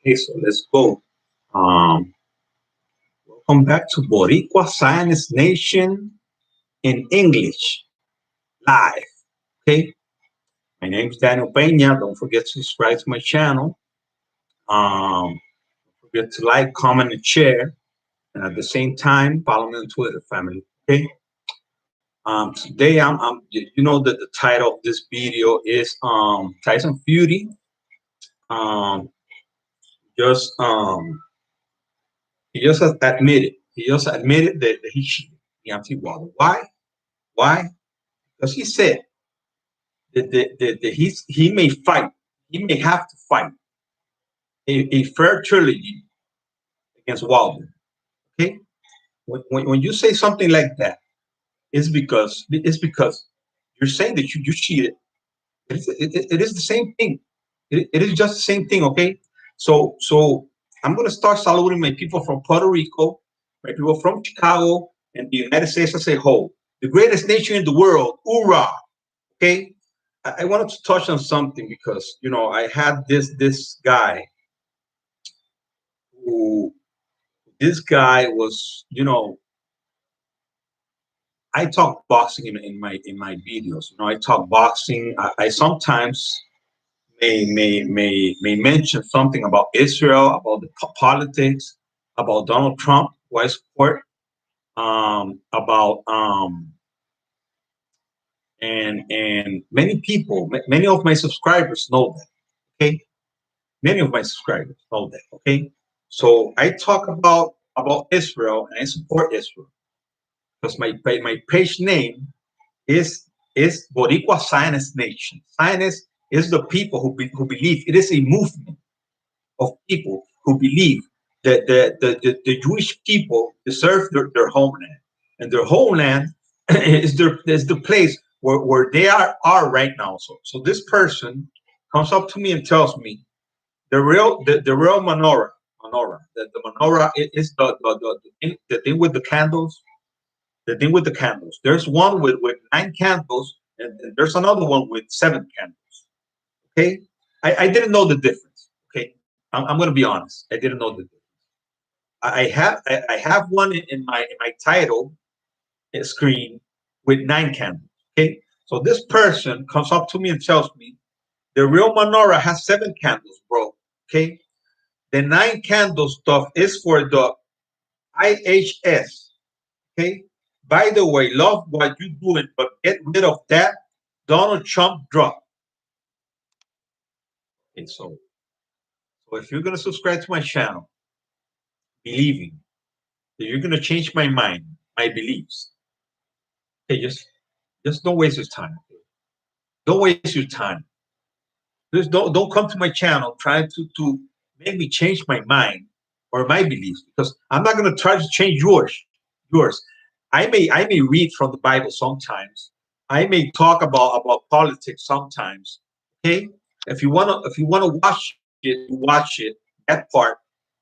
Okay, so let's go. Um, Welcome back to Boricua Science Nation in English live. Okay, my name is Daniel Peña. Don't forget to subscribe to my channel. Don't forget to like, comment, and share. And at the same time, follow me on Twitter, family. Okay. Today you know that the title of this video is Tyson Fury. Um, just he just admitted that he cheated Deontay Wilder. Why? Why? Because he said that he may fight, he may have to fight a fair trilogy against Wilder. Okay, when you say something like that, it's because you're saying that you cheated. It is the same thing. It is just the same thing. Okay, so I'm gonna start saluting my people from Puerto Rico, my people from Chicago, and the United States as a whole, the greatest nation in the world. Hoorah! Okay, I wanted to touch on something because I had this guy who this guy was I talk boxing in my videos. I talk boxing. I sometimes may mention something about Israel, about the politics, about Donald Trump, who I support, about and many people, many of my subscribers know that. Okay, many of my subscribers know that. Okay, so I talk about Israel and I support Israel because my page name is Boricua Zionist Nation. Zionist is the people who believe it is a movement of people who believe that the Jewish people deserve their homeland, and their homeland is the place where they are right now. So this person comes up to me and tells me the real menorah, that the menorah is the thing with the candles, the thing with the candles. There's one with 9 candles, and there's another one with 7 candles. Okay, I didn't know the difference. Okay, I'm going to be honest. I didn't know the difference. I have one in my title screen with 9 candles. Okay, so this person comes up to me and tells me the real menorah has 7 candles, bro. Okay, the 9 candle stuff is for the IHS. Okay. By the way, love what you're doing, but get rid of that Donald Trump drug. Okay, so if you're gonna subscribe to my channel, believing that you're gonna change my mind, my beliefs, okay, just don't waste your time. Okay? Don't waste your time. Just don't come to my channel trying to make me change my mind or my beliefs, because I'm not gonna try to change yours. I may read from the Bible sometimes. I may talk about politics sometimes. Okay, if you wanna watch it, you watch it. That part.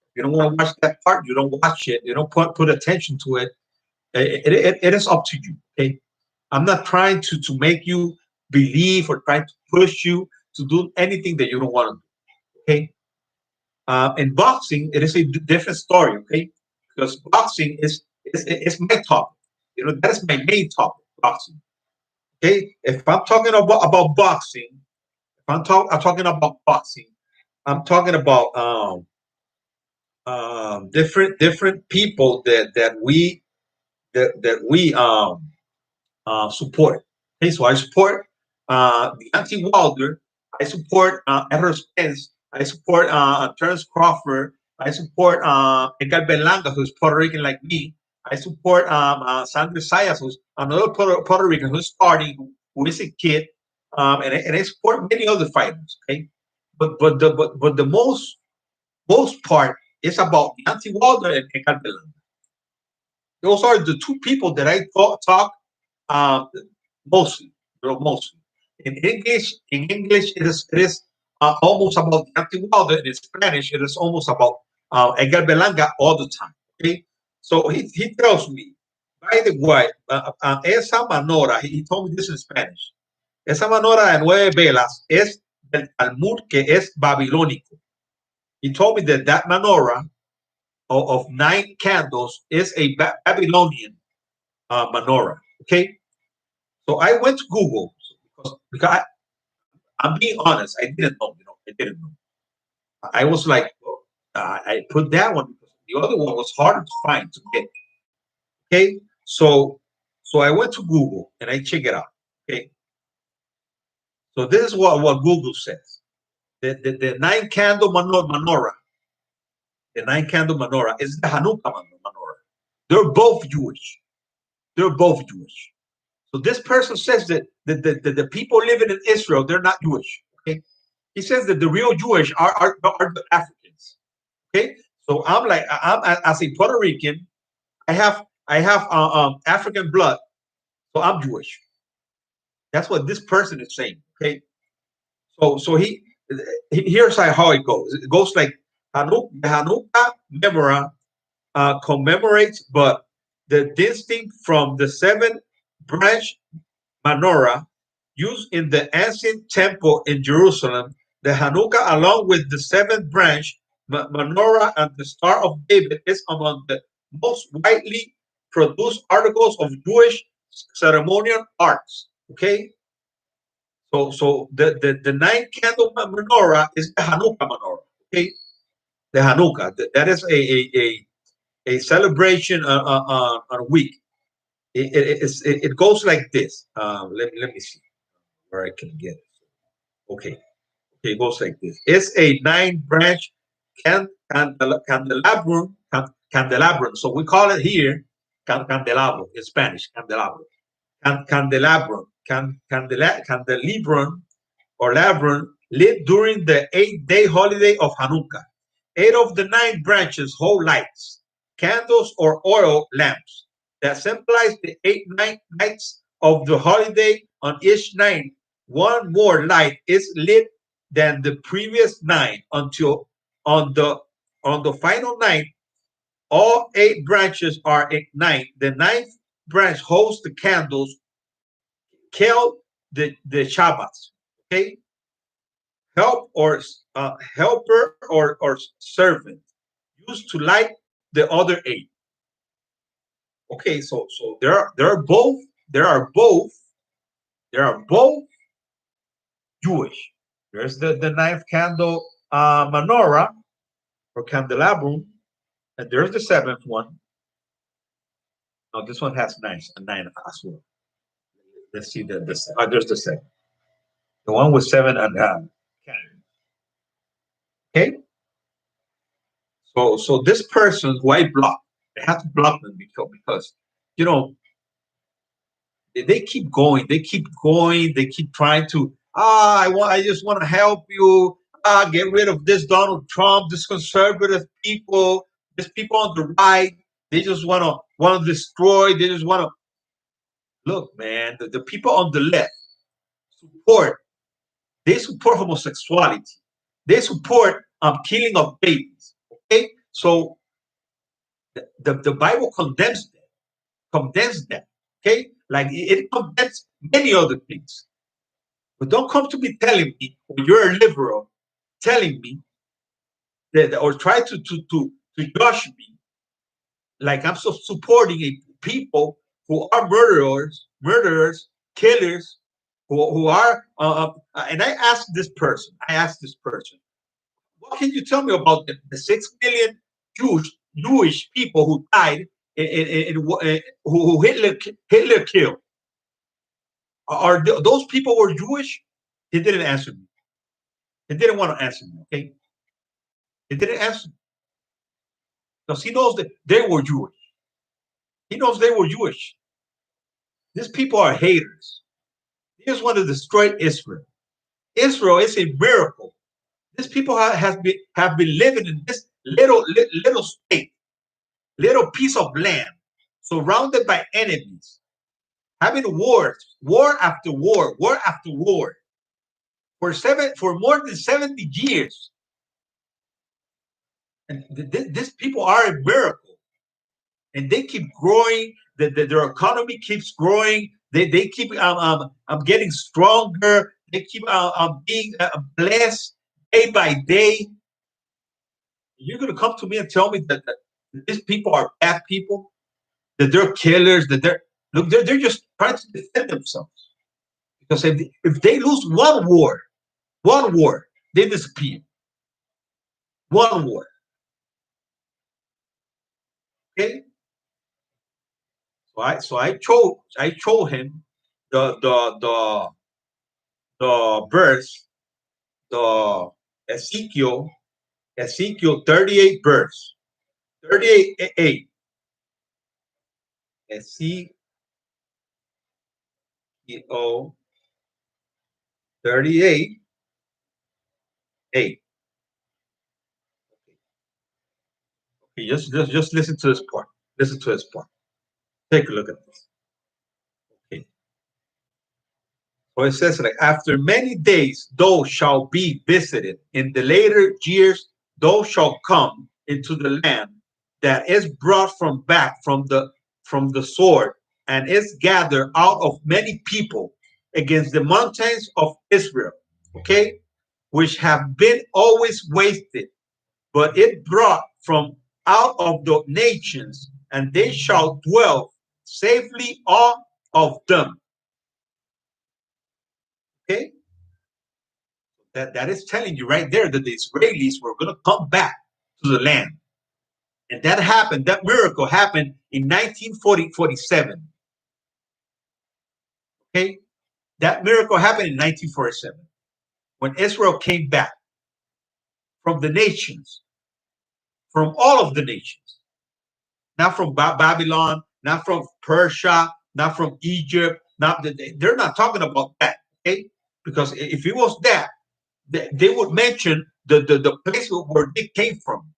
If you don't want to watch that part, you don't watch it. You don't put attention to it. It is up to you. Okay, I'm not trying to make you believe or trying to push you to do anything that you don't want to do. Okay, in boxing, it is a different story. Okay, because boxing is my topic. That is my main topic, boxing. Okay, if I'm talking about boxing, if I'm talking about boxing, I'm talking about different people that we support. Okay, so I support Deontay Wilder. I support Errol Spence. I support Terence Crawford. I support Edgar Berlanga, who's Puerto Rican like me. I support Sandra Sayas, who's another Puerto Rican who's starting, who is a kid, and I support many other fighters. Okay, but the most part is about Deontay Wilder and Edgar Berlanga. Those are the two people that I talk uh, mostly, mostly. In English, it is almost about Deontay Wilder. In Spanish, it is almost about Edgar Berlanga all the time. Okay, so he tells me, by the way, esa manora. He told me this in Spanish. Esa manora de 9 velas es del Talmud, que es babilónico. He told me that that menorah of 9 candles is a Babylonian menorah. Okay, so I went to Google because I'm being honest. I didn't know. I didn't know. I was like, oh, I put that one because the other one was harder to find to get. Okay, so I went to Google and I check it out. Okay, so this is what Google says. The 9 candle menorah, the 9 candle menorah is the Hanukkah menorah. They're both Jewish. They're both Jewish. So this person says that the people living in Israel, they're not Jewish. Okay, he says that the real Jewish are the Africans. Okay, so I'm like, I'm as a Puerto Rican, I have African blood, so I'm Jewish. That's what this person is saying. Okay, so here's how it goes. It goes like Hanukkah menorah commemorates, but the distinct from the 7 branch menorah used in the ancient temple in Jerusalem. The Hanukkah, along with the 7th branch menorah and the Star of David, is among the most widely produced articles of Jewish ceremonial arts. Okay, so the 9 candle menorah is the Hanukkah menorah. Okay, the Hanukkah, that is a celebration on a week. It goes like this. Let me see where I can get it. Okay, it goes like this. It's a 9 branch candelabrum. Candelabrum. So we call it here candelabro in Spanish. Candelabro. Candelabrum. Candelabrum or labrum lit during the 8-day holiday of Hanukkah. 8 of the 9 branches hold lights, candles, or oil lamps that symbolize the 8 nights of the holiday. On each night, one more light is lit than the previous 9 until on the final night, all 8 branches are ignited. The ninth branch holds the candles, kill the Shabbats. Okay, helper or servant used to light the other 8. Okay, so there are both Jewish. There's the 9th candle menorah or candelabrum, and there's the 7th one. Now this one has 9 as well. Let's see there's the 7th. The one with 7 and candles. Okay, so this person who I blocked, I have to block them because you know they keep going, they keep trying to I just want to help you, get rid of this Donald Trump, this conservative people, these people on the right, they just want to destroy, they just want to look, man, the people on the left support they support homosexuality, they support killing of babies. Okay, so the Bible condemns them. Okay, like it condemns many other things. But don't come to me telling me when you're a liberal, telling me that or try to judge me like I'm so supporting people who are murderers, killers, who are. And I asked this person, what can you tell me about the 6 million Jewish people who died who Hitler killed? Those people were Jewish? He didn't answer me. He didn't want to answer me. Okay, he didn't answer me because he knows that they were Jewish. He knows they were Jewish. These people are haters. They just want to destroy Israel. Israel is a miracle. These people have been living in this little state, little piece of land, surrounded by enemies, having war after war after war, for more than 70 years. And these people are a miracle, and they keep growing. Their economy keeps growing. They keep getting stronger. They keep being blessed day by day. You're going to come to me and tell me that these people are bad people, that they're killers, that they're just trying to defend themselves. Because if they lose one war, they disappear. One war. Okay? So I told him the verse, the Ezekiel 38 verse. 38 8. Ezekiel 38 8. Okay, just listen to this part. Listen to this part. Take a look at this. Okay. So it says like after many days thou shalt be visited. In the later years thou shalt come into the land that is brought from back from the sword and is gathered out of many people against the mountains of Israel. Okay, which have been always wasted, but it brought from out of the nations, and they shall dwell safely all of them. Okay, that is telling you right there that the Israelis were going to come back to the land, and that happened. That miracle happened in 1947. Okay, that miracle happened in 1947 when Israel came back from the nations, from all of the nations, not from Babylon, not from Persia, not from Egypt. Not they're not talking about that, okay? Because if it was that, they would mention the place where they came from.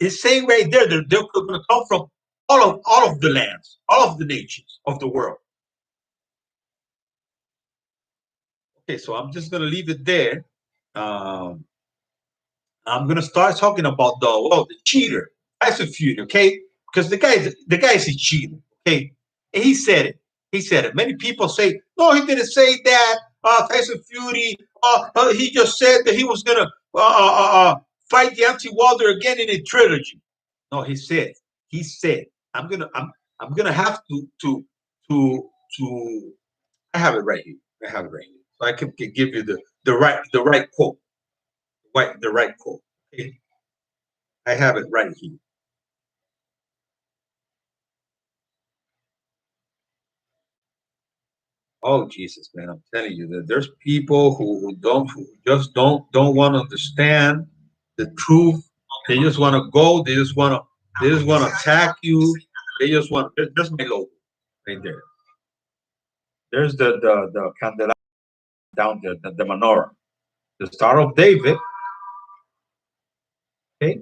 It's saying right there that they're going to come from all of the lands, all of the nations of the world. Okay, so I'm just going to leave it there. Um, I'm going to start talking about the cheater, Tyson Fury, okay? Because the guy's a cheater, okay? And he said it. He said it. Many people say, no, he didn't say that. Tyson Fury, he just said that he was going to fight Deontay Wilder again in a trilogy. No, he said, I'm gonna have to I have it right here. I have it right here. So I can give you the right quote. The right quote. Okay? I have it right here. Oh Jesus, man! I'm telling you that there's people who just don't want to understand the truth. They just want to go. They just want to attack you. They just want. There's my logo right there. There's the candela down there, the menorah, the Star of David. Okay,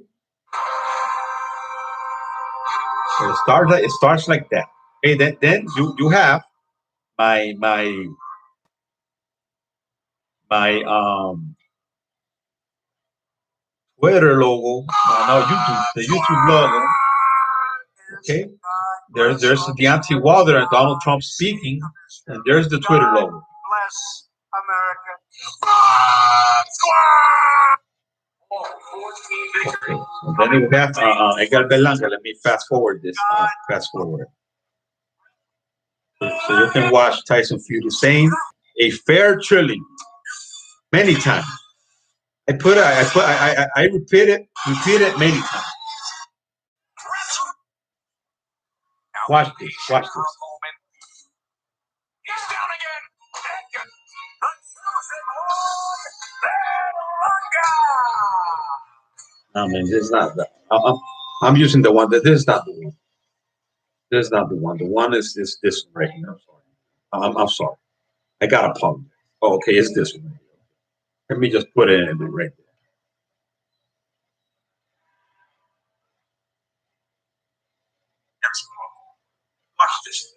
so it starts like that. Okay, then you have my my Twitter logo, no YouTube, the YouTube logo. Okay, there's Deontay Wilder and Donald Trump speaking, and there's the Twitter logo. Bless America. Okay, so then we have Edgar Berlanga. Let me fast forward this. Fast forward. So you can watch Tyson Fury saying a fair trilogy many times. I repeat it many times. Watch this. Watch this. I mean, this is not the. I'm using the one that this is not the one. This is not the one. The one is this one right here. I'm sorry. I'm sorry. I got a pump. Oh, okay, it's this one. Let me just put it in right there. Watch this.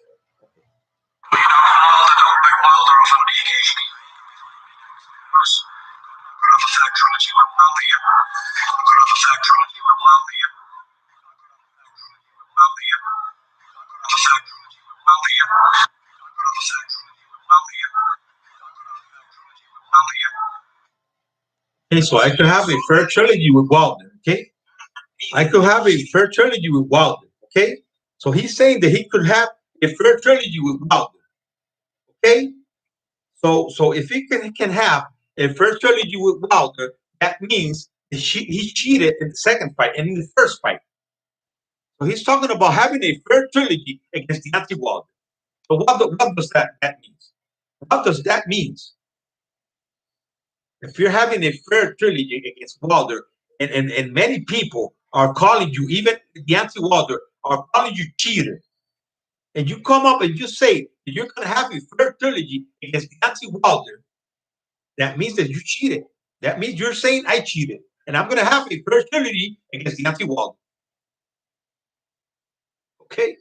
Okay, so I could have a fair trilogy with Wilder. Okay, I could have a fair trilogy with Wilder. Okay, so he's saying that he could have a fair trilogy with Wilder. Okay, so if he can have a fair trilogy with Wilder, that means he cheated in the second fight and in the first fight. So he's talking about having a fair trilogy against Deontay Wilder. So what does that mean? What does that mean? If you're having a fair trilogy against Wilder, and many people are calling you, even Deontay Wilder, are calling you cheater, and you come up and you say that you're going to have a fair trilogy against Deontay Wilder, that means that you cheated. That means you're saying I cheated, and I'm going to have a fair trilogy against Deontay Wilder. Okay?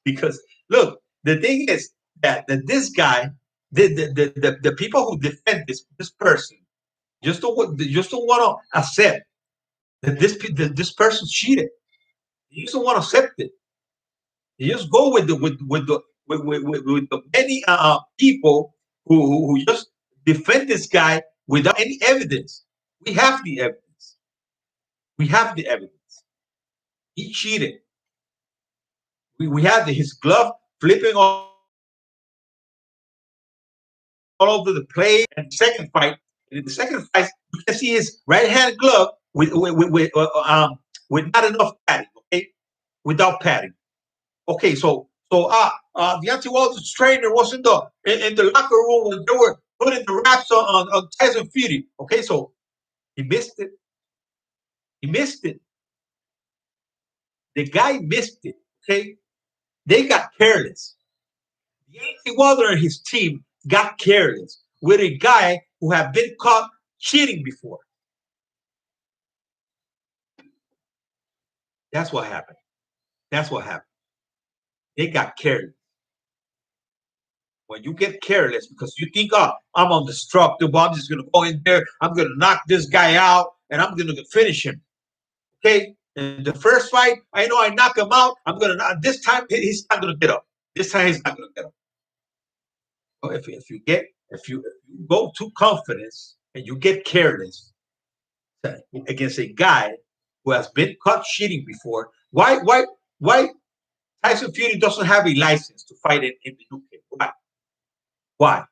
Because look, the thing is that this guy, the people who defend this person, just don't want to accept that this person cheated. You just don't want to accept it. You just go with the many people who just defend this guy without any evidence. We have the evidence. We have the evidence. He cheated. We have his glove flipping all over the play. And in the second fight, you can see his right hand glove with not enough padding. Okay, without padding. Okay, so Deontay Wilder's trainer was in the locker room when they were putting the wraps on Tyson Fury. Okay, so he missed it. He missed it. The guy missed it. Okay, they got careless. Deontay Wilder and his team got careless with a guy who had been caught cheating before. That's what happened. That's what happened. They got careless. When you get careless because you think, oh, I'm indestructible, I'm just going to go in there, I'm going to knock this guy out, and I'm going to finish him. Okay? In the first fight, I know I knock him out. I'm going to knock. This time, he's not going to get up. This time, he's not going to get up. So if you go too confidence and you get careless against a guy who has been caught cheating before, why Tyson Fury doesn't have a license to fight in the UK? Why? Why?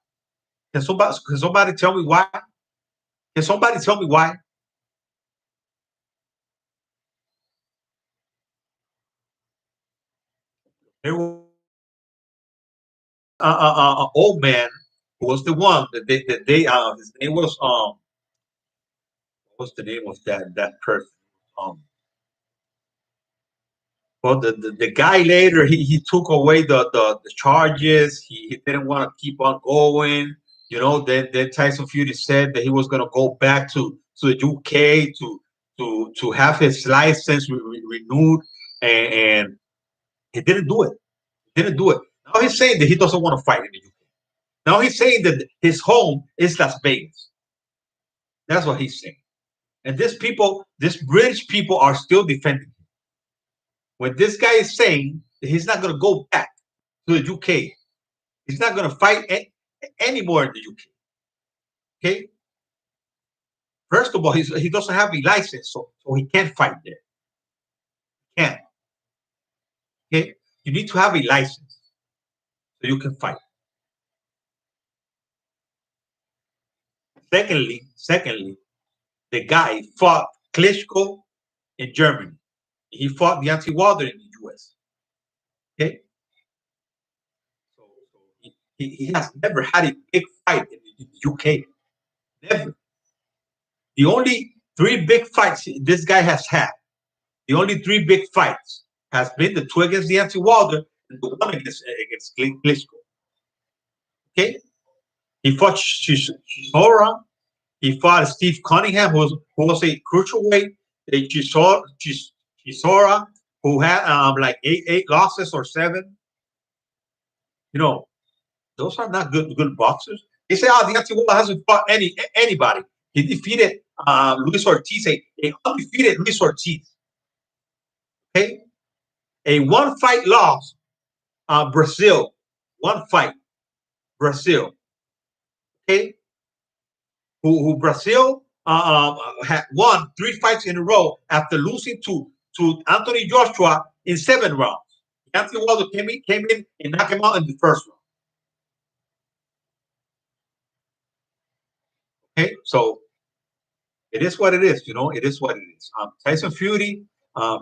Can somebody tell me why? Can somebody tell me why? There was old man who was the one that his name was what's the name of that person? Um, well, the guy later he took away the charges. He didn't want to keep on going. Then Tyson Fury said that he was going to go back to the UK to have his license renewed, and he didn't do it. Didn't do it. Now he's saying that he doesn't want to fight in the UK. Now he's saying that his home is Las Vegas. That's what he's saying. And these British people are still defending him. When this guy is saying that he's not going to go back to the UK, he's not going to fight anymore in the UK. Okay. First of all, he doesn't have a license, so he can't fight there. He can't. Okay. You need to have a license so you can fight. Secondly, the guy fought Klitschko in Germany. He fought Deontay Wilder in the US. Okay, so he has never had a big fight in the UK. Never. The only three big fights this guy has had, the only three big fights has been the two against Deontay Wilder and the one against Klitschko. Okay, he fought Chisora. He fought Steve Cunningham, who was a crucial weight. Chisora, who had like eight losses or seven. You know, those are not good boxers. They say, oh, Deontay Wilder hasn't fought anybody. He defeated Luis Ortiz, a undefeated Luis Ortiz. Okay, a one fight loss. Brazil, one fight. Brazil. Okay, who Brazil had won 3 fights in a row after losing to Anthony Joshua in 7 rounds. Deontay Wilder came in and knocked him out in the first round. Okay, so it is what it is. It is what it is. Tyson Fury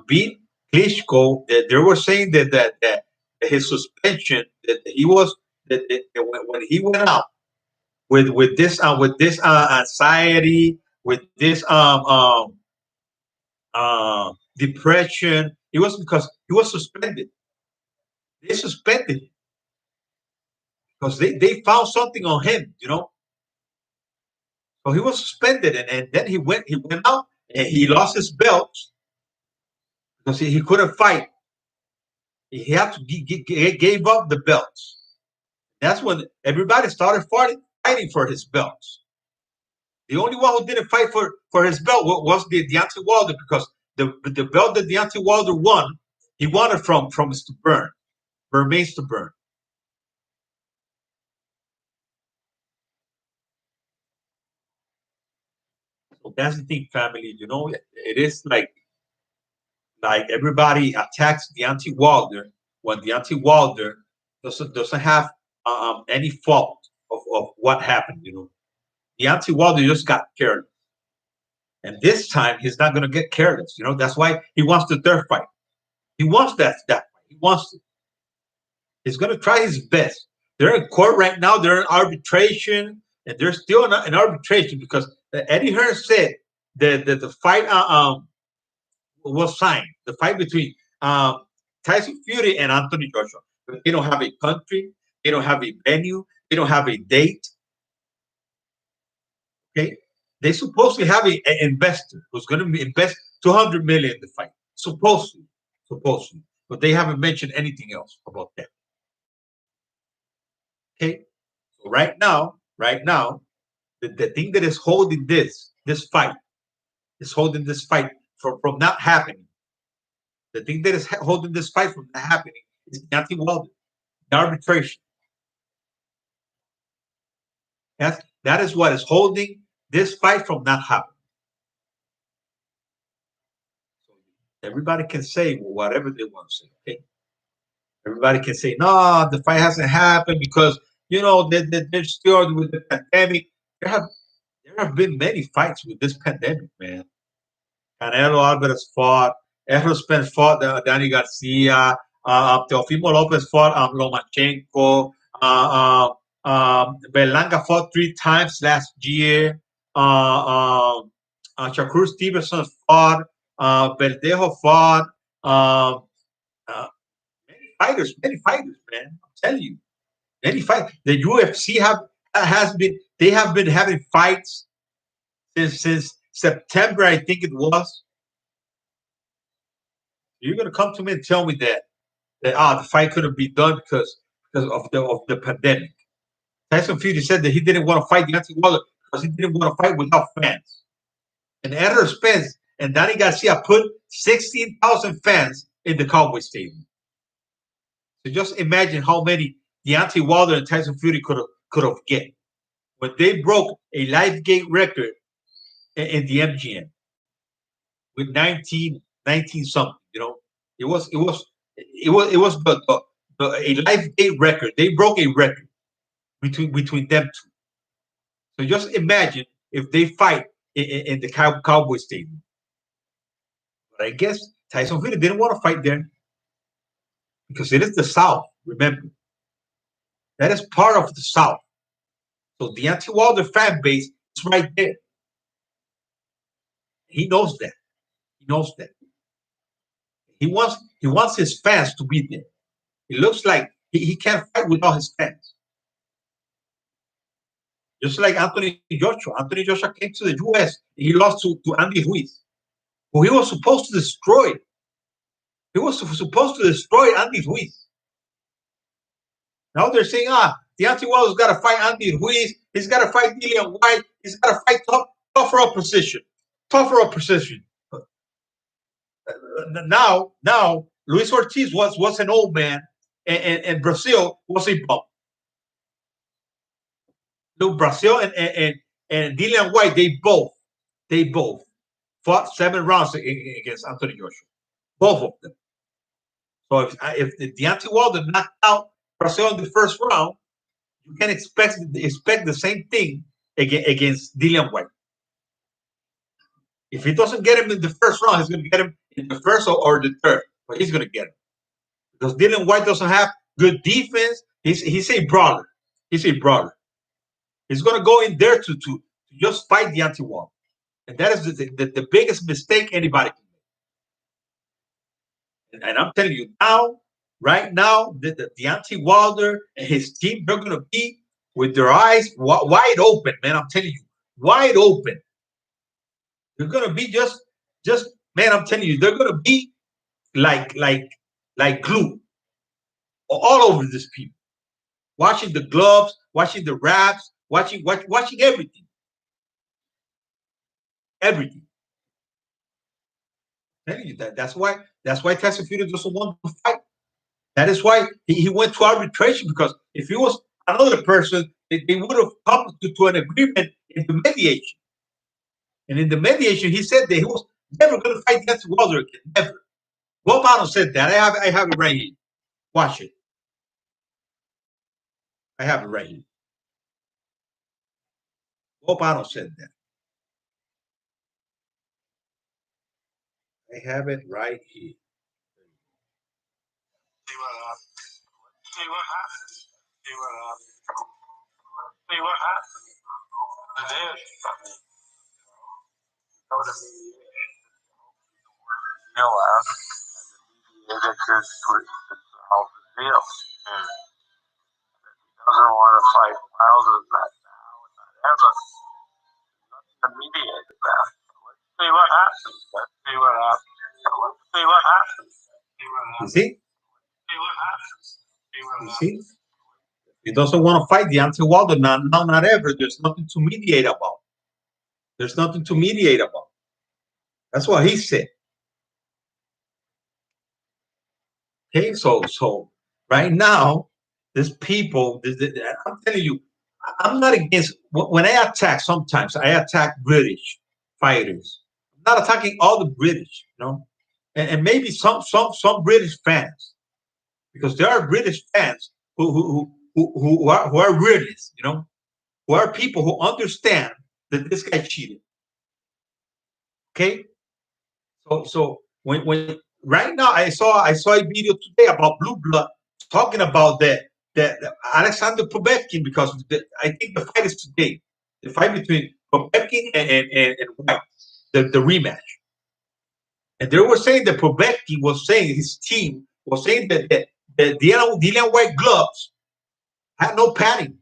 beat Klitschko. They were saying that his suspension, that he was that when he went out with this anxiety, with this depression, it was because he was suspended. They suspended him because they found something on him. So he was suspended, and then he went out and he lost his belt because he couldn't fight. He had to gave up the belts. That's when everybody started fighting for his belts. The only one who didn't fight for his belt was Deontay Wilder, because the belt that Deontay Wilder won, he won it from Mr. Mr. Burn. So that's the thing, family. It is like everybody attacks Deontay Wilder when Deontay Wilder doesn't have any fault of what happened. Deontay Wilder just got careless, and this time he's not going to get careless. That's why he wants the third fight. He wants that fight. He wants it. He's going to try his best. They're in court right now. They're in arbitration, and they're still in arbitration because Eddie Hearn said that the fight was signed. The fight between Tyson Fury and Anthony Joshua. But they don't have a country. They don't have a venue. They don't have a date. Okay, they supposedly have an investor who's going to invest 200 million in the fight. Supposedly, but they haven't mentioned anything else about that. Okay, so right now, the thing that is holding this fight is holding this fight from not happening. The thing that is holding this fight from not happening is Deontay Wilder, the arbitration. That is what is holding this fight from not happening. So everybody can say whatever they want to say. Okay, everybody can say no, the fight hasn't happened because they're still with the pandemic. There have been many fights with this pandemic, man. Canelo Alvarez fought. Errol Spence fought Danny Garcia. Teofimo Lopez fought Lomachenko. Berlanga fought 3 times last year. Shakur Stevenson fought. Verdejo fought. Many fighters, man. I'm telling you, many fights. The UFC have been having fights since September, I think it was. You're gonna come to me and tell me that the fight couldn't be done because of the pandemic. Tyson Fury said that he didn't want to fight Deontay Wilder because he didn't want to fight without fans. And Errol Spence and Danny Garcia put 16,000 fans in the Cowboy Stadium. So just imagine how many Deontay Wilder and Tyson Fury could have get when they broke a live gate record in the MGM with 19 something. It was a live gate record. They broke a record between them two. So just imagine if they fight in the Cowboy Stadium. But I guess Tyson Fury didn't want to fight there because it is the South. Remember, that is part of the South. So the anti-Wilder fan base is right there. He knows that. He knows that. He wants his fans to be there. It looks like he can't fight without his fans. Just like Anthony Joshua. Anthony Joshua came to the U.S. He lost to Andy Ruiz, who he was supposed to destroy. He was supposed to destroy Andy Ruiz. Now they're saying, Deontay Wilder's got to fight Andy Ruiz. He's got to fight Dillian White. He's got to fight tougher opposition. Tougher opposition. Now, Luis Ortiz was an old man, and Brazil was a bum. Brazil and Dillian White, they both they both fought 7 rounds against Anthony Joshua. Both of them. So if Deontay Wilder knocked out Brazil in the first round, you can expect the same thing against Dillian White. If he doesn't get him in the first round, he's going to get him in the first or the third, but he's going to get him because Dillian White doesn't have good defense. He's a brawler. He's a brawler. He's going to go in there to just fight Deontay Wilder, and that is the biggest mistake anybody can make. And I'm telling you now, right now, the Deontay Wilder and his team, they're going to be with their eyes wide open, man. I'm telling you, wide open. They're going to be just man. I'm telling you, they're going to be like glue all over these people. Watching the gloves, watching the wraps, watching everything, everything. I'm telling you that's why Tyson Fury doesn't want to fight. That is why he went to arbitration, because if he was another person, they would have come to an agreement in the mediation. And in the mediation, he said that he was never going to fight Deontay Wilder again. Never. Bob Arnold said that. I have it right here. Watch it. I have it right here. Bob Arnold said that. I have it right here. See what happens. See what happens. See what happens. See what happens. It is. Go to mediation. He'll ask. And the mediator could help his deal. And he doesn't want to fight Wilder right now. Not ever. Nothing to mediate that. Let's see what happens. Let's see what happens. Let's see what happens. You see? See what happens. You see? He doesn't want to fight Deontay Wilder now, not ever. There's nothing to mediate about. There's nothing to mediate about. That's what he said. Okay, so right now, these people, I'm telling you, I'm not against. When I attack, sometimes I attack British fighters. I'm not attacking all the British, and maybe some British fans, because there are British fans who are realists, who are people who understand that this guy cheated. Okay, so when right now I saw a video today about Blue Blood talking about that Alexander Povetkin, because I think the fight is today, the fight between Povetkin and White, the rematch. And they were saying that Povetkin was saying, his team was saying that Dillian White gloves had no padding.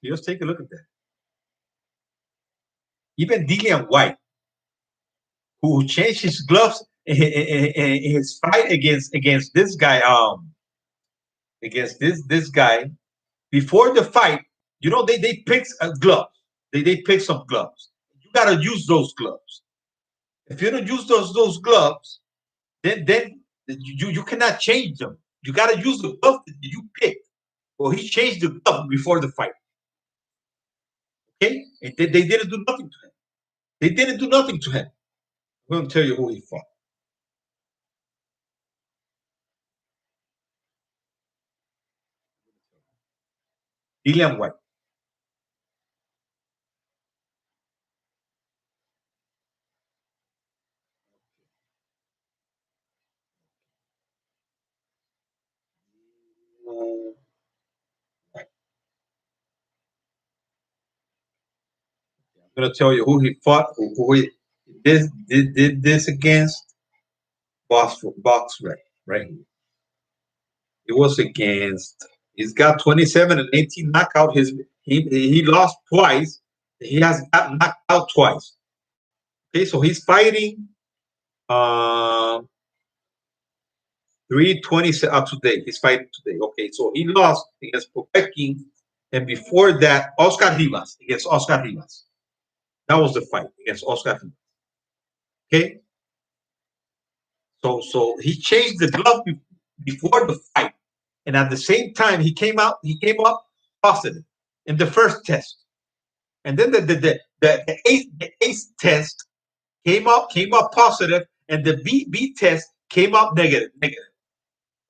Just take a look at that. Even Dillian White, who changed his gloves in his fight against this guy, against this guy, before the fight, they pick gloves. They pick some gloves. You gotta use those gloves. If you don't use those gloves, then you cannot change them. You gotta use the glove that you picked. Well, he changed the glove before the fight. Okay, and they didn't do nothing to him. They didn't do nothing to him. I'm going to tell you who he fought. Dillian White. I'm going to tell you who he fought, who he did this against. Box right here. It was against. He's got 27 and 18 knockout. He lost twice. He has got knocked out twice. Okay, so he's fighting 327 today. He's fighting today. Okay, so he lost against Povetkin, and before that, Oscar Rivas against Oscar Rivas. That was the fight against Oscar Rivas. Okay, so he changed the glove before the fight, and at the same time he came up positive. in the first test, and then the ACE test came up positive, and the B test came up negative.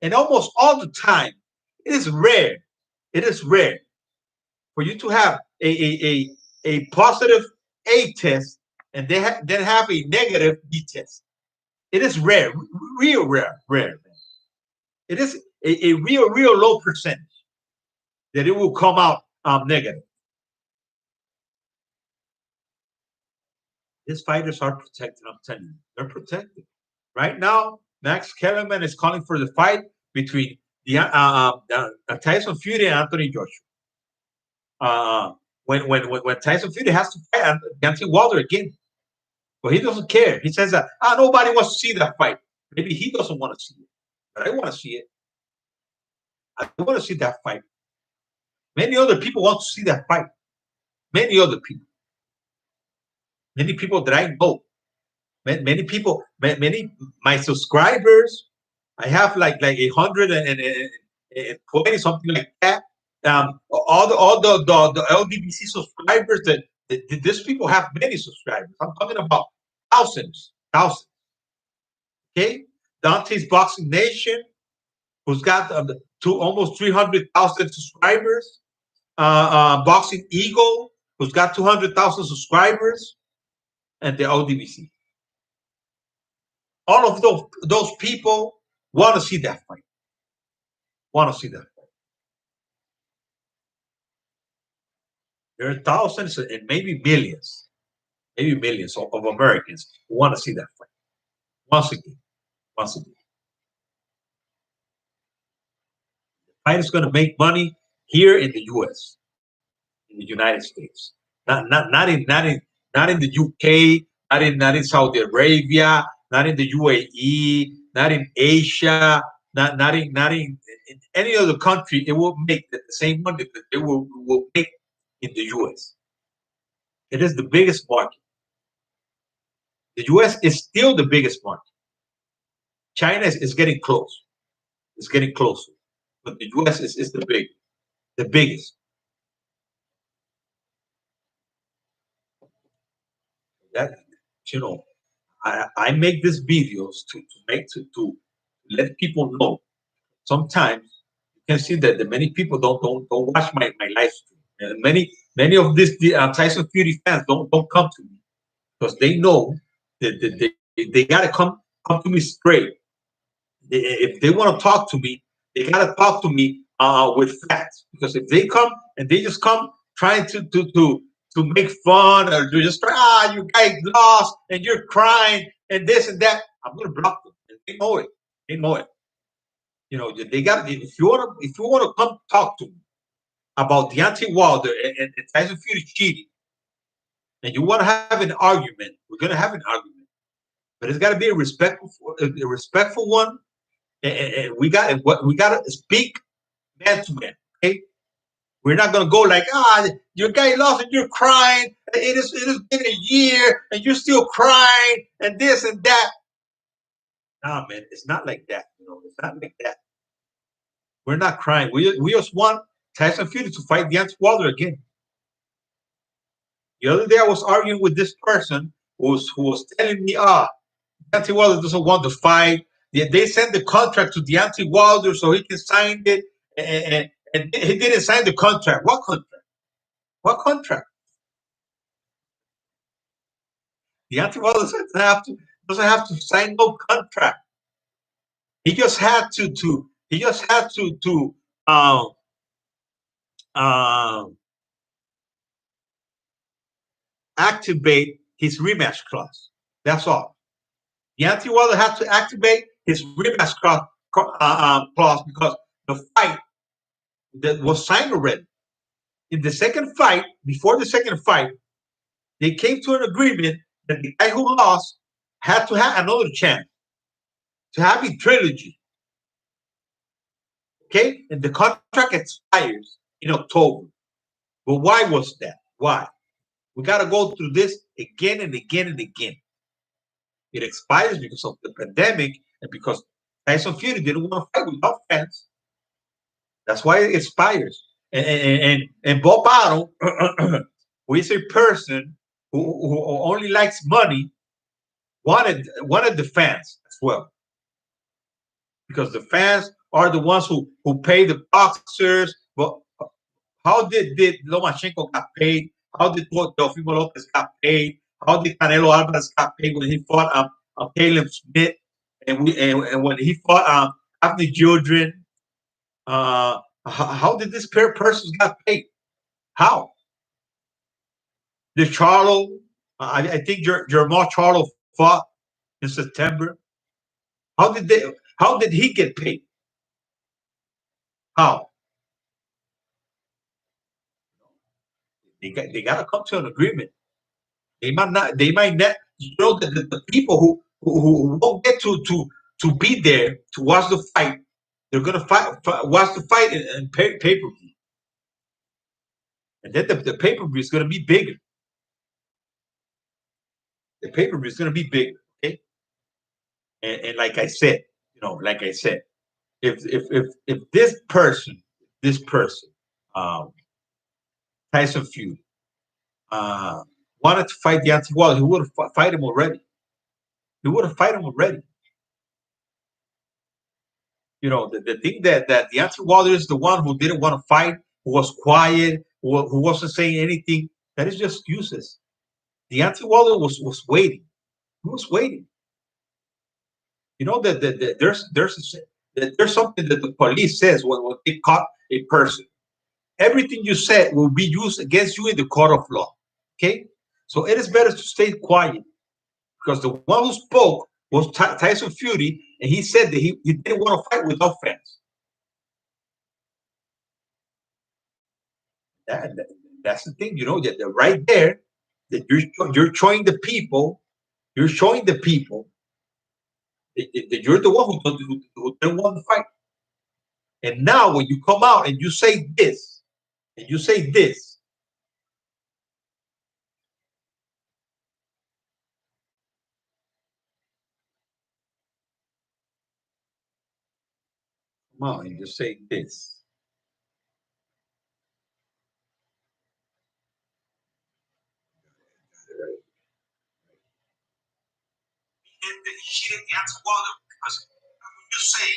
And almost all the time, it is rare. It is rare for you to have a positive A test and then have a negative B test. It is rare, real rare. It is a real low percentage that it will come out negative. These fighters are protected. I'm telling you, they're protected. Right now, Max Kellerman is calling for the fight between Tyson Fury and Anthony Joshua. When Tyson Fury has to fight Deontay Wilder again, but he doesn't care. He says that nobody wants to see that fight. Maybe he doesn't want to see it, but I want to see it. I want to see that fight. Many other people want to see that fight. Many other people. Many people that I know. Many people. Many my subscribers. I have like 120 something like that. All the LDBC subscribers that these people have many subscribers. I'm talking about thousands. Okay, Dante's Boxing Nation, who's got almost 300,000 subscribers. Boxing Eagle, who's got 200,000 subscribers, and the LDBC. All of those people want to see that fight. Want to see that fight. There are thousands and maybe millions of Americans who want to see that fight. Once again. The fight is going to make money here in the U.S., in the United States, not in the UK, not in Saudi Arabia, not in the UAE, not in Asia, not in any other country. It will make the same money that they will make in the US. It is the biggest market. The US is still the biggest market. China is getting close. It's getting closer. But the US is the biggest. That, I make these videos to let people know. Sometimes you can see that the many people don't watch my live stream. And many of these Tyson Fury fans don't come to me because they know that they gotta come to me straight. If they want to talk to me, they gotta talk to me with facts. Because if they come and they just come trying to make fun or to just try, you guys lost and you're crying and this and that, I'm gonna block them. And they know it. They know it. They got. If you want to come talk to me about Deontay Wilder and Tyson Fury cheating, and you want to have an argument, we're gonna have an argument, but it's got to be a respectful one. And we got to speak man to man. Okay, we're not gonna go like your guy lost and you're crying. It has been a year and you're still crying and this and that. Nah, man, it's not like that. It's not like that. We're not crying. We just want Tyson Fury to fight Deontay Wilder again. The other day I was arguing with this person who was telling me, Deontay Wilder doesn't want to fight. They sent the contract to Deontay Wilder so he can sign it, and he didn't sign the contract. What contract? What contract? Deontay Wilder doesn't have to sign no contract. He just had to activate his rematch clause. That's all. Deontay Wilder had to activate his rematch clause because the fight that was signed already. In the second fight, before the second fight, they came to an agreement that the guy who lost had to have another chance to have a trilogy. Okay? And the contract expires in October. But why was that? Why? We got to go through this again and again and again. It expires because of the pandemic and because Tyson Fury didn't want to fight without fans. That's why it expires. And Bob Bottle, who is a person who only likes money, wanted the fans as well, because the fans are the ones who pay the boxers. But how did Lomachenko got paid? How did Teofimo Lopez got paid? How did Canelo Alvarez got paid when he fought Caleb Smith, and when he fought Anthony Children? How did this person got paid? How? Did Charlo? I think Jermall Charlo fought in September. How did they? How did he get paid? How? They got to come to an agreement. They might not. They might not. You know, the people who won't get to be there to watch the fight, they're gonna watch the fight and pay per view, and then the pay per view is gonna be bigger. The pay per view is gonna be bigger. Okay, and like I said, like I said, if this person, um, Tyson Fury, wanted to fight Deontay Wilder, he would have fight him already. He would have fight him already. The thing that Deontay Wilder is the one who didn't want to fight, who was quiet, who wasn't saying anything. That is just excuses. Deontay Wilder was waiting. He was waiting. You know that there's something that the police says when they caught a person. Everything you said will be used against you in the court of law. Okay, so it is better to stay quiet, because the one who spoke was Tyson Fury, and he said that he didn't want to fight without fans. That's the thing, that right there, that you're showing the people, that you're the one who didn't want to fight. And now when you come out and you say this, come out and you say this. He didn't answer Wilder, because when you say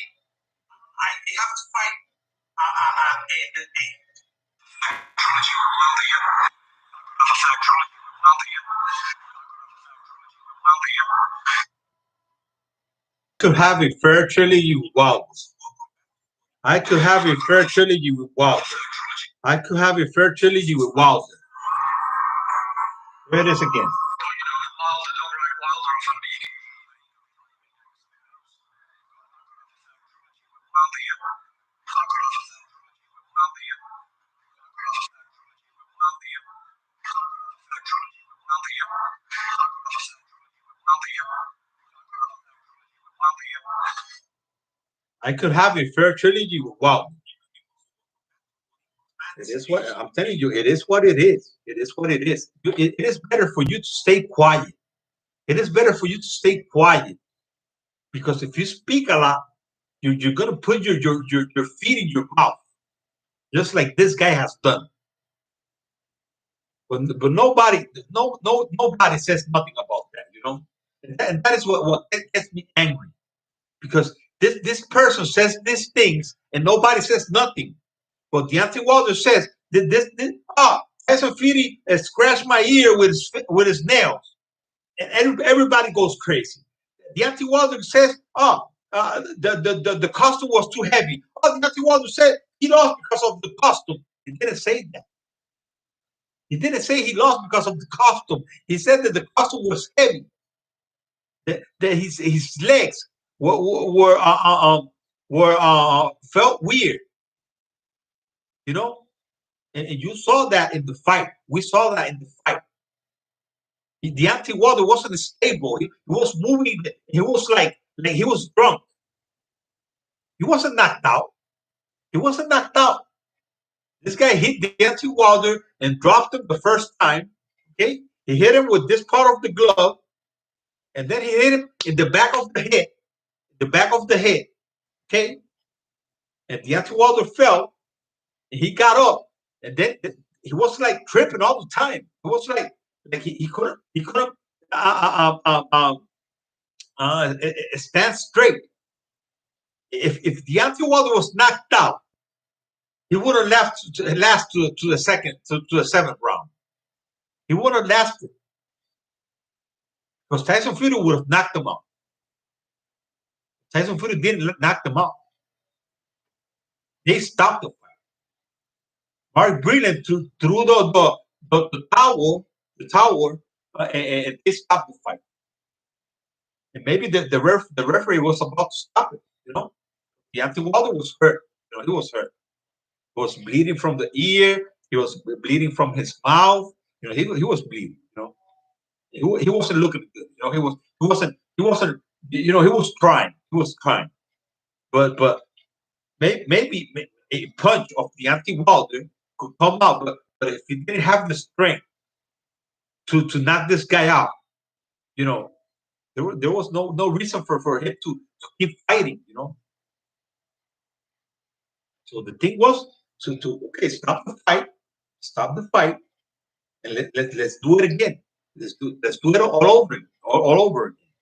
they have to fight could have a fair trilogy with Wilder. I could have a fair trilogy with Wilder. I could have a fair trilogy with Wilder. Here it is again. I could have a fair trilogy with Wilder. It is what I'm telling you. It is what it is. It is what it is. It is better for you to stay quiet. It is better for you to stay quiet, because if you speak a lot, you're gonna put your feet in your mouth, just like this guy has done. But nobody says nothing about that. And that is what gets me angry, because this person says these things and nobody says nothing. But Deontay Wilder says this Tyson Fury scratched my ear with his nails, and everybody goes crazy. Deontay Wilder says, the costume was too heavy. Deontay Wilder said he lost because of the costume. He didn't say that. He didn't say he lost because of the costume. He said that the costume was heavy. That his legs were felt weird. And you saw that in the fight. We saw that in the fight. Deontay Wilder wasn't stable. He was moving. He was like he was drunk. He wasn't knocked out. This guy hit Deontay Wilder and dropped him the first time. Okay, he hit him with this part of the glove, and then he hit him in the back of the head. Okay, and Deontay Wilder fell, and he got up, And then he was like tripping all the time. It was like he couldn't uh, uh, uh, um, stand straight. If Deontay Wilder was knocked out, he would have last to the second to the seventh round. He would have lasted because Tyson Fury would have knocked him out. Tyson Fury didn't knock them out. They stopped the fight. Mark Brilliant threw the tower, and they stopped the fight. And maybe the referee was about to stop it. Deontay Wilder was hurt. He was hurt. He was bleeding from the ear. He was bleeding from his mouth. He was bleeding. He wasn't looking good. He wasn't. He was crying. He was crying. But maybe a punch of Deontay Wilder could come out. But if he didn't have the strength to knock this guy out, there was no reason for him to keep fighting. So the thing was to okay, stop the fight, and let's do it again. Let's do it all over again.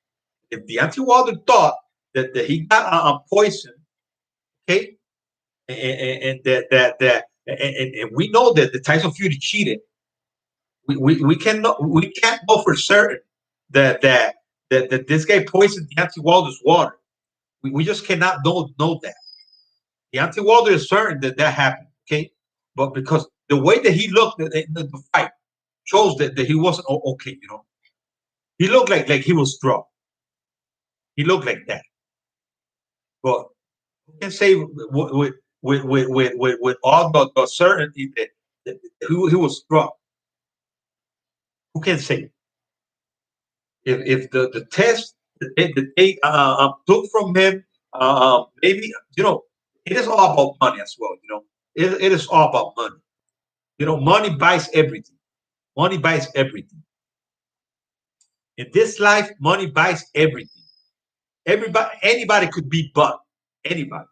If Deontay Wilder thought that he got poison, okay, and and we know that the Tyson Fury cheated. We can't know for certain that this guy poisoned Deontay Wilder's water. We just cannot know that. Deontay Wilder is certain that happened, okay? But because the way that he looked in the fight shows that he wasn't okay, He looked like he was drunk. He looked like that. But who can say with all the certainty that he was drunk? Who can say? If the test that they took from him, maybe it is all about money as well. It is all about money. Money buys everything. Money buys everything. In this life, money buys everything. Anybody could be bought. Anybody.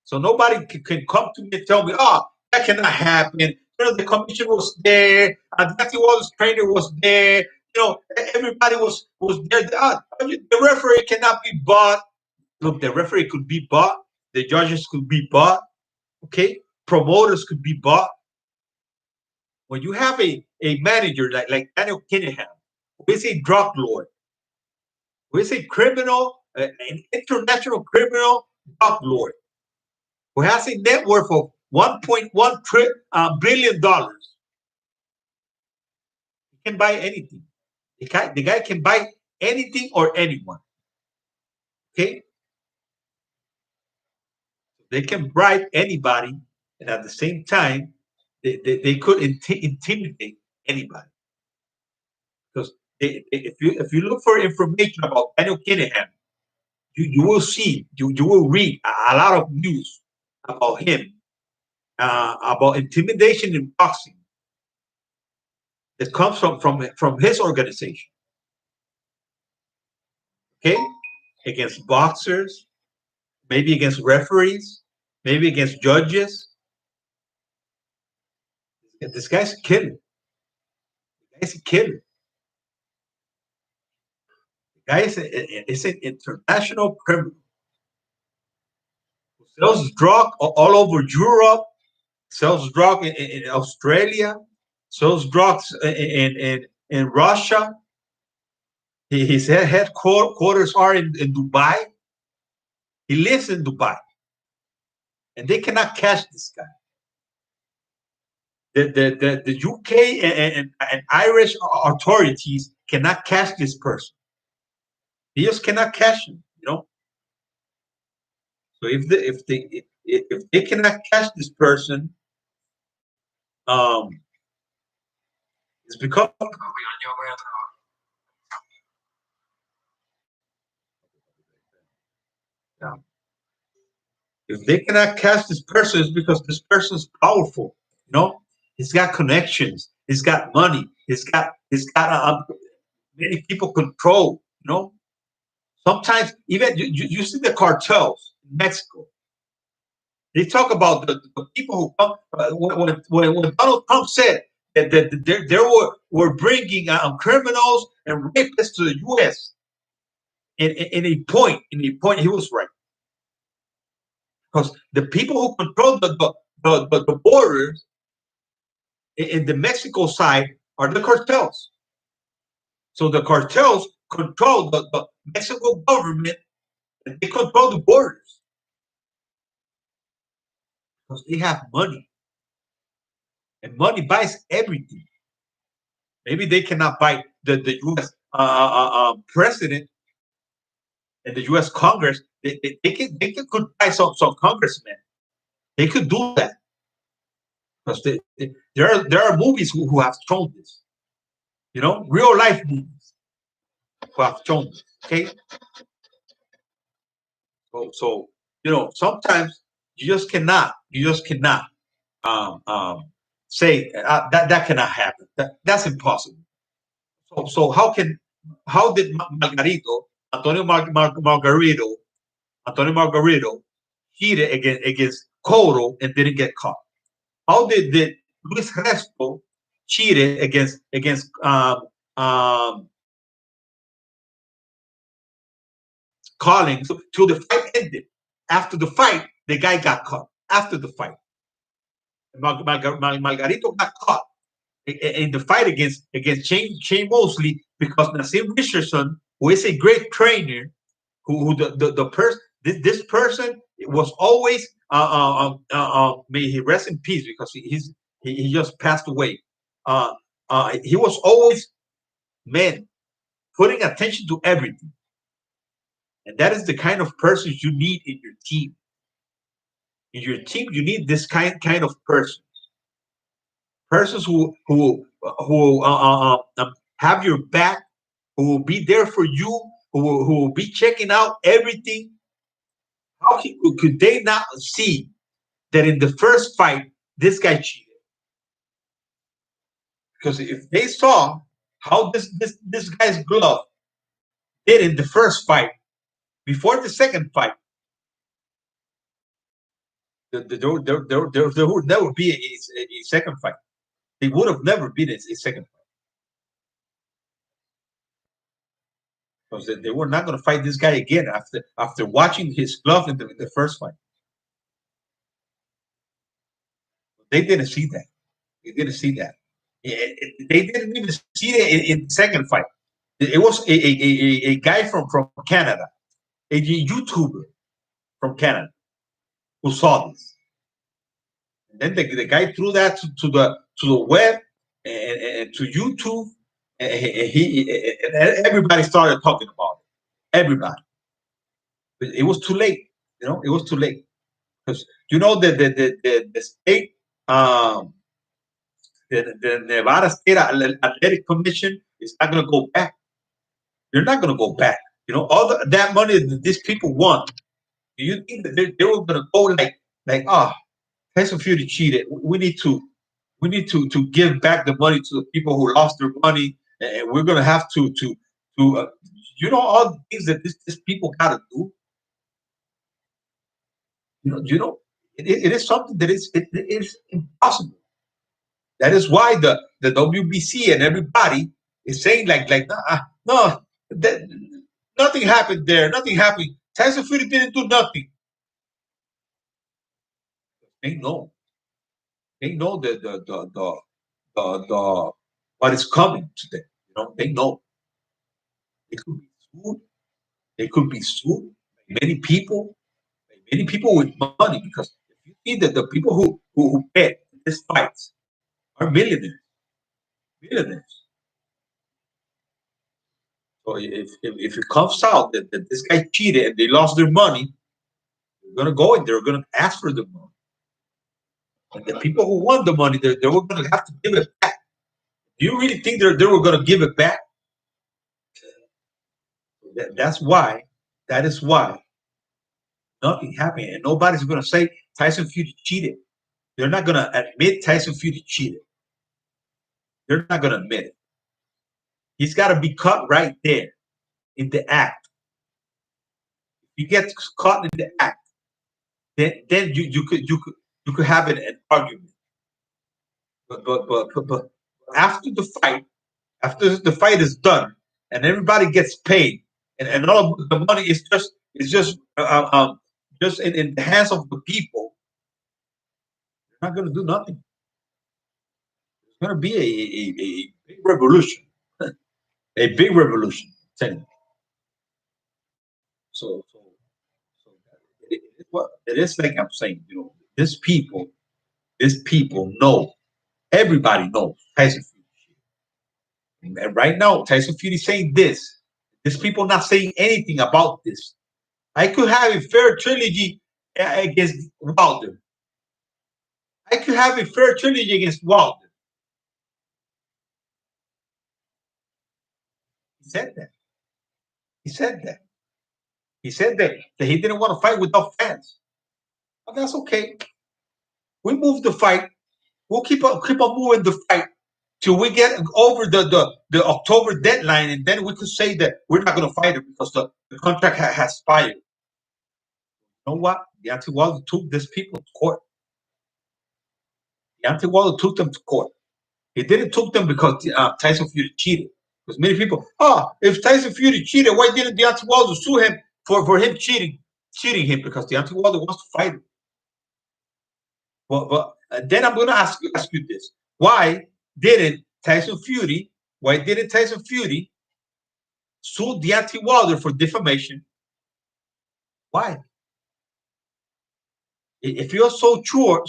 So nobody can come to me and tell me, "Oh, that cannot happen." The commission was there. Matthew Wallace trainer was there. Everybody was there. The referee cannot be bought. Look, the referee could be bought. The judges could be bought. Okay, promoters could be bought. When you have a manager like Daniel Kinahan, who is a drug lord, who is a criminal, an international criminal drug lord, who has a net worth of $1.1 billion, he can buy anything. The guy can buy anything or anyone. Okay? They can bribe anybody, and at the same time, they could intimidate anybody. Because if you look for information about Daniel Kinahan, you will see, you will read a lot of news about him, about intimidation in boxing that comes from his organization. Okay? Against boxers, maybe against referees, maybe against judges. This guy's a killer. The guy's a killer. The guy is an international criminal who sells drug all over Europe, sells drug in Australia, sells drugs in Russia. His headquarters are in Dubai. He lives in Dubai. And they cannot catch this guy. The UK and Irish authorities cannot catch this person. They just cannot catch him, So if they cannot catch this person, it's because yeah. If they cannot catch this person, it's because this person is powerful. He's got connections. He's got money. He's got many people control. Sometimes even you see the cartels in Mexico. They talk about the people who come when Donald Trump said that were bringing criminals and rapists to the U.S. In a point he was right, because the people who control the borders in the Mexico side are the cartels. So the cartels control the Mexico government, and they control the borders because they have money, and money buys everything. Maybe they cannot buy the U.S. President and the U.S. Congress. They could buy some congressmen. They could do that because there are movies who have shown this. You know, real life movies who have shown this. Okay, so you know, sometimes you just cannot um, um, say that cannot happen. That's impossible. So how did Margarito Antonio Margarito cheated against Coro and didn't get caught? How did Luis Resto cheated against Collins till the fight ended? After the fight, the guy got caught. After the fight, Margarito got caught in the fight against Shane Mosley because Nassim Richardson, who is a great trainer, who the person this person was always may he rest in peace because he just passed away. He was always man putting attention to everything, and that is the kind of person you need in your team. In your team, you need this kind of persons who have your back, who will be there for you, who will be checking out everything. How could they not see that in the first fight this guy cheated? Because if they saw how this guy's glove did in the first fight, before the second fight, there would never be a second fight. They would have never been a second fight because they were not going to fight this guy again after watching his glove in the first fight. They didn't see that. They didn't see that. They didn't even see it in the second fight. It was a guy from Canada, a YouTuber from Canada, who saw this. And then the guy threw that to the web and to YouTube, and everybody started talking about it. Everybody, but it was too late. You know, it was too late because you know the state, the Nevada State Athletic Commission is not going to go back. They're not going to go back. You know, all that money that these people want. Do you think that they were going to go like Tyson Fury cheated? We need to give back the money to the people who lost their money, and we're going to have to you know all the things that these people got to do. You know it is something that it is impossible. That is why the WBC and everybody is saying like no, that nothing happened there. Nothing happened. Tyson Fury didn't do nothing. They know. They know the what is coming to them. You know, they know. They could be sued. They could be sued by many people with money. Because if you see that the people who bet these fights are millionaires, millionaires. So if it comes out that this guy cheated and they lost their money, they're gonna go and they're gonna ask for the money. And the people who won the money, they were gonna have to give it back. Do you really think they were gonna give it back? That's why. That is why nothing happened, and nobody's gonna say Tyson Fury cheated. They're not gonna admit Tyson Fury cheated. They're not gonna admit it. He's got to be caught right there in the act. If he gets caught in the act, then you could have an argument. But after the fight is done, and everybody gets paid, and all of the money is just in the hands of the people, they're not going to do nothing. It's going to be a big revolution, a big revolution. I'm telling you. So it is like I'm saying. These people know. Everybody knows Tyson Fury. And right now, Tyson Fury saying this. These people not saying anything about this. I could have a fair trilogy against Wilder. I could have a fair trilogy against Wilder. He said that. He said that. He said that he didn't want to fight without fans. But that's okay. We move the fight. We'll keep on moving the fight till we get over the October deadline, and then we could say that we're not going to fight it because the contract has expired. You know what? Deontay Wilder took these people to court. Deontay Wilder took them to court. He didn't took them because Tyson Fury cheated. Because many people, if Tyson Fury cheated, why didn't Deontay Wilder sue him for him cheating him? Because Deontay Wilder wants to fight him. But then I'm going to ask you this: Why didn't Tyson Fury? Why didn't Tyson Fury sue Deontay Wilder for defamation? Why? If you're so sure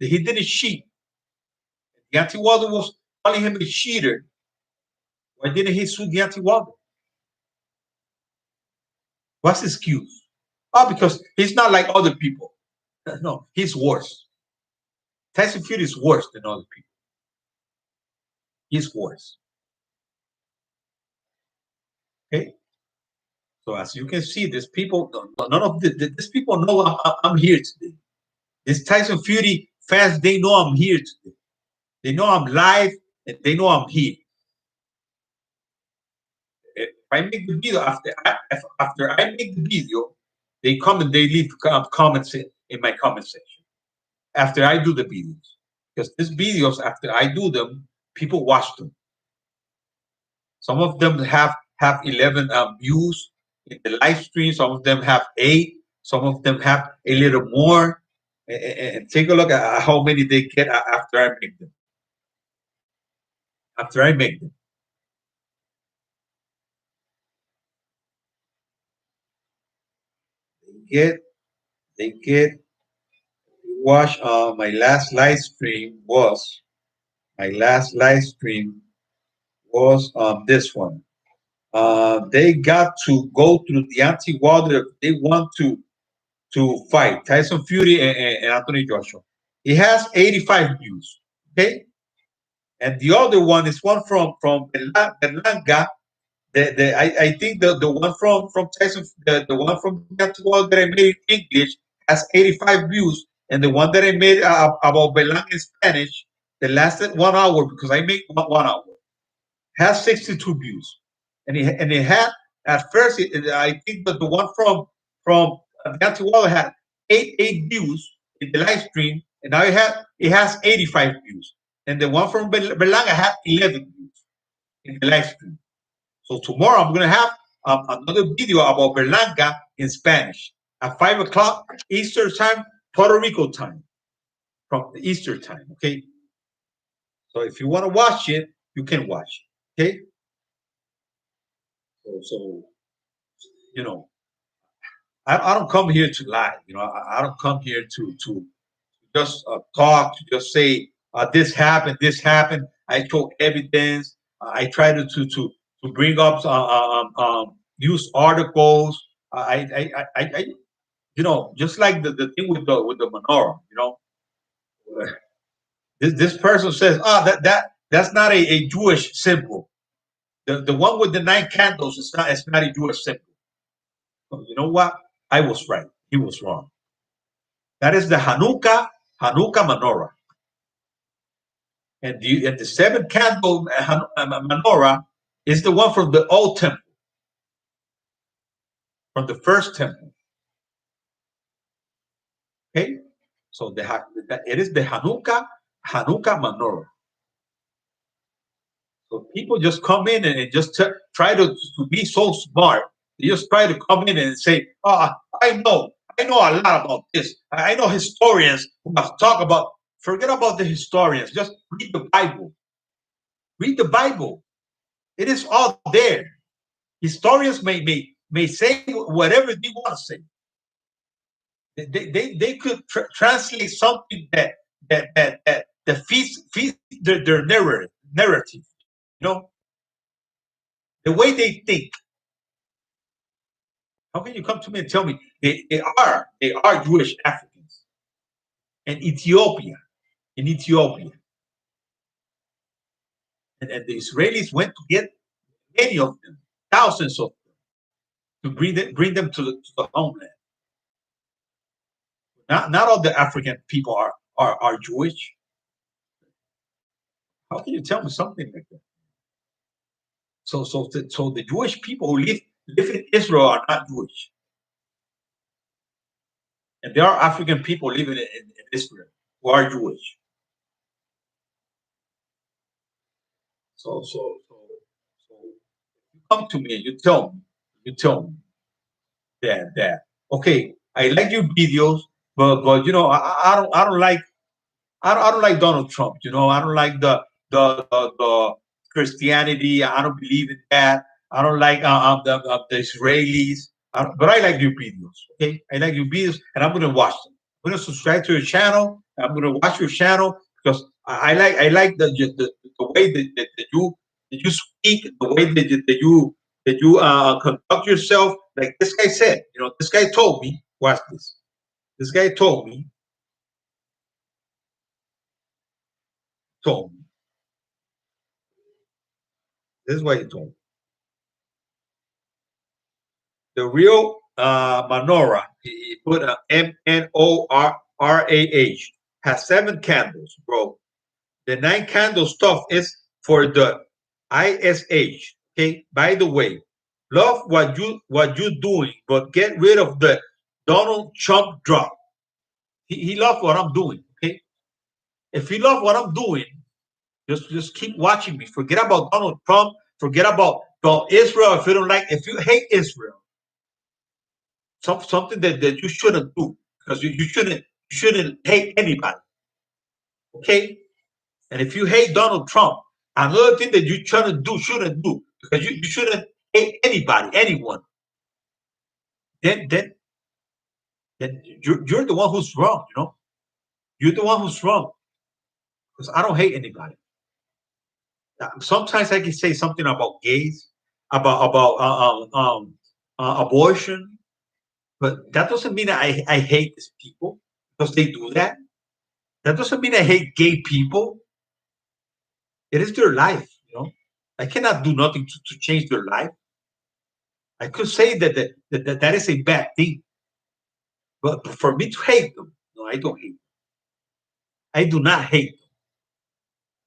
that he didn't cheat, Deontay Wilder was calling him a cheater, why didn't he sue Deontay Wilder? What's his excuse? Because he's not like other people. No, he's worse. Tyson Fury is worse than other people. He's worse. Okay. So as you can see, these people, none of these people know I'm here today. These Tyson Fury fans, they know I'm here today. They know I'm live, and they know I'm here. If I make the video after I make the video, they come and they leave comments in my comment section after I do the videos. Because these videos, after I do them, people watch them. Some of them have 11 views in the live stream. Some of them have 8. Some of them have a little more. And take a look at how many they get after I make them. After I make them. They get watch my last live stream was this one. They got to go through Deontay Wilder if they want to fight Tyson Fury and Anthony Joshua. He has 85 views. Okay, and the other one is one from Berlanga. I think the one from Tyson, the one from Deontay Wilder that I made in English has 85 views, and the one that I made about Berlanga in Spanish that lasted 1 hour because I made 1 hour has 62 views, and it had at first I think that the one from Deontay Wilder had eight views in the live stream, and now it has 85 views, and the one from Berlanga had 11 views in the live stream. So tomorrow I'm gonna have another video about Berlanga in Spanish at 5 o'clock Eastern time, Puerto Rico time, from the Eastern time. Okay. So if you want to watch it, you can watch it. Okay. So I don't come here to lie. I don't come here to just talk, to just say this happened, this happened. I show evidence. I try to bring up news articles. I just like the thing with the menorah. This person says, that's not a Jewish symbol. The one with the 9 candles is not. It's not a Jewish symbol. You know what? I was right. He was wrong. That is the Hanukkah menorah. And the 7 candle menorah is the one from the old temple, from the first temple. Okay, so it is the Hanukkah menorah. So people just come in and just try to be so smart. They just try to come in and say, "Oh, I know a lot about this. I know historians who have talked about." Forget about the historians. Just read the Bible. Read the Bible. It is all there. Historians may say whatever they want to say. They could translate something that feeds their narrative. You know, the way they think. How can you come to me and tell me they are Jewish Africans in Ethiopia, in Ethiopia, and the Israelis went to get many of them, thousands of them, to bring them to the homeland. Not all the African people are Jewish. How can you tell me something like that? So the Jewish people who live in Israel are not Jewish, and there are African people living in Israel who are Jewish. So you come to me and you tell me that okay, I like your videos, but I don't like Donald Trump. I don't like the Christianity. I don't believe in that. I don't like the Israelis. But I like your videos. Okay, I like your videos, and I'm gonna watch them. I'm gonna subscribe to your channel. I'm gonna watch your channel because I like the way that you speak, the way that you conduct yourself. Like this guy said, this guy told me. Watch this. This guy told me. This is what he told me. The real menorah, he put a Menorah, has 7 candles, bro. The 9 candle stuff is for the ISH. Okay. By the way, love what you doing, but get rid of the Donald Trump drop. He loves what I'm doing. Okay. If you love what I'm doing, just keep watching me. Forget about Donald Trump. Forget about Israel. If you hate Israel, something that you shouldn't do because you shouldn't hate anybody. Okay, and if you hate Donald Trump, another thing that you shouldn't do because you shouldn't hate anybody, anyone. Then you're the one who's wrong. You're the one who's wrong because I don't hate anybody. Sometimes I can say something about gays, about abortion, but that doesn't mean I hate these people because they do that. That doesn't mean I hate gay people. It is their life. I cannot do nothing to change their life. I could say that is a bad thing, but for me to hate them, no, I don't hate them. I do not hate them.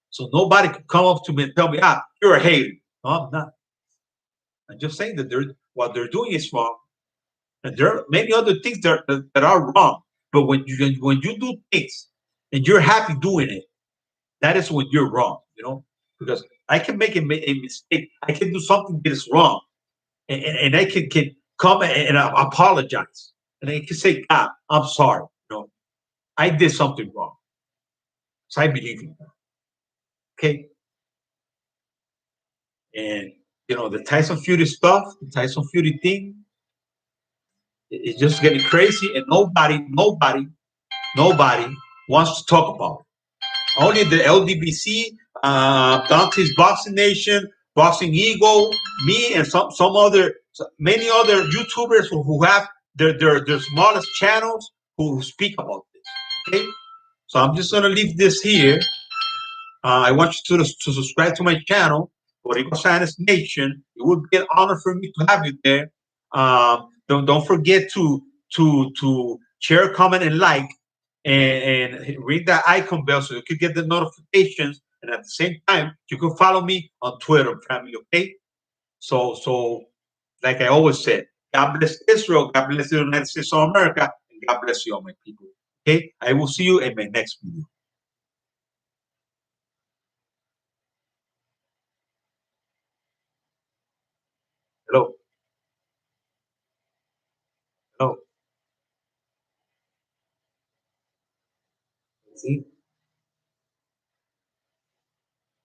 So nobody could come up to me and tell me, you're a hater. No, I'm not. I'm just saying that what they're doing is wrong, and there are many other things that are wrong. But when you do things and you're happy doing it, that is when you're wrong. Because I can make a mistake. I can do something that is wrong, and I can come and apologize, and I can say, God, I'm sorry. I did something wrong. So I believe in that. Okay, and the Tyson Fury stuff, the Tyson Fury thing, is just getting crazy, and nobody wants to talk about it. Only the LDBC, Dante's Boxing Nation, Boxing Eagle, me, and many other YouTubers who have their smallest channels who speak about this. Okay, so I'm just gonna leave this here. I want you to subscribe to my channel, Boricua Science Nation. It would be an honor for me to have you there. Don't forget to share, comment, and like, and ring that icon bell so you can get the notifications. And at the same time, you can follow me on Twitter, family. Okay. So like I always said, God bless Israel, God bless the United States of America, and God bless you all, my people. Okay, I will see you in my next video. Hello. Hello. See?